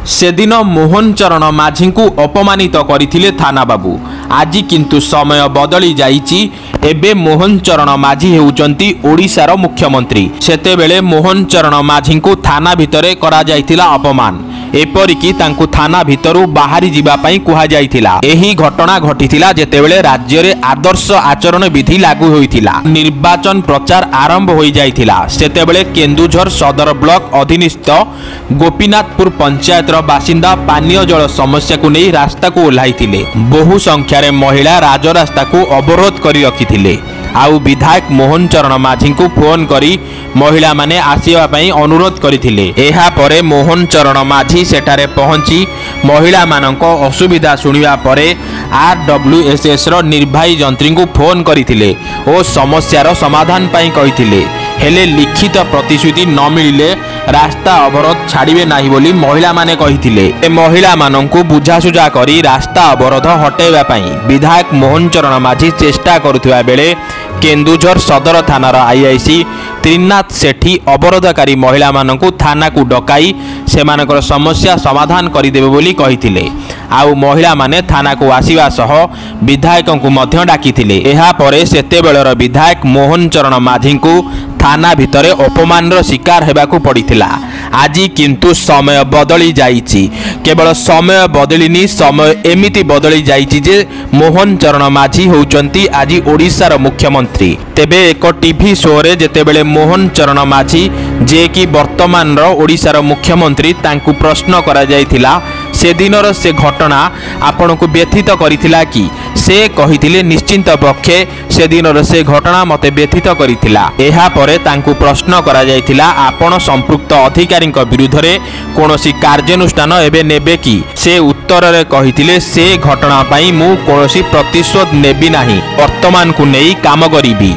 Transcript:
सेदिन मोहन चरण माझी को अपमानित करथिले थाना बाबू। आज किंतु समय बदली जाइछि। एबे मोहन चरण माझी हेउचंती ओडिशार मुख्यमंत्री। सेतेबेले मोहन चरण माझी को थाना भितरे करा जाइथिला अपमान। एपरिकी तांकु थाना भितरु बाहरी जिबा पई कुहा जाइथिला। एही घटना घटिथिला जेतेबेले राज्य रे आदर्श आचरण विधि लागू होइथिला। निर्वाचन प्रचार आरंभ होई जाइथिला। सेतेबेले केन्दुझर सदर ब्लॉक अधीनस्थ गोपीनाथपुर पंचायत बासिंदा पानीय जल समस्या को नहीं रास्ता को ओह्लाइथिले। बहु संख्यार महिला राजरास्ता को अवरोध करी रखिथिले। आउ विधायक मोहन चरण माझी को फोन करी महिला माने आसीबा पई अनुरोध करिथिले। एहा परे मोहन चरण माझी सेठारे पहुंची महिला मानक असुविधा सुनिबा परे आरडब्ल्यूएसएस रो निर्वाही जंत्री को फोन करिथिले ओ समस्यार समाधान पई कहिथिले। हेले लिखित प्रतिश्रुति न मिलिले रास्ता अवरोध छाड़िबे नाही बोली महिला माने कहिथिले। ए महिला माननकु बुझासुझा करी रास्ता अवरोध हटेबा पई विधायक मोहन चरण माझी चेष्टा करुथुवा बेले केन्दुझर सदर थानार आईआईसी त्रिनाथ सेठी अवरोधकारी महिला माननकु थाना को डकाई सेमानकर समस्या समाधान करिदेबे बोली कहिथिले। आउ महिला माने थाना को आसीबा सह विधायक को मध्य डाकिथिले। एहा परे सेतेबेलर विधायक मोहन चरण माझी को थाना भितरे अपमान शिकार हेबाकू पड़िथिला। आज किंतु समय बदली जाइछि। केवल समय बदलिनी, समय एमिति बदली जाइछि जे मोहन चरण माझी होउचंती आज ओडिशार मुख्यमंत्री। तेबे एक टीवी शो रे जेतेबेले मोहन चरण माझी जे कि वर्तमान ओडिशार मुख्यमंत्री तांकु प्रश्न करा जाइथिला से दिनर से घटना आपण को व्यथित करिथिला कि से कहिथिले निश्चिंत पक्षे से दिनर से घटना मते व्यथित करिथिला। एहा परे तांकु प्रश्न करा जाइथिला आपण संपृक्त अधिकारी विरुद्ध रे कोनोसी कार्यानुष्ठान एबे नेबे कि। से उत्तर रे कहिथिले से घटना पई मु कोनोसी प्रतिशोध नेबी नाही, वर्तमान को नेई काम करिबी।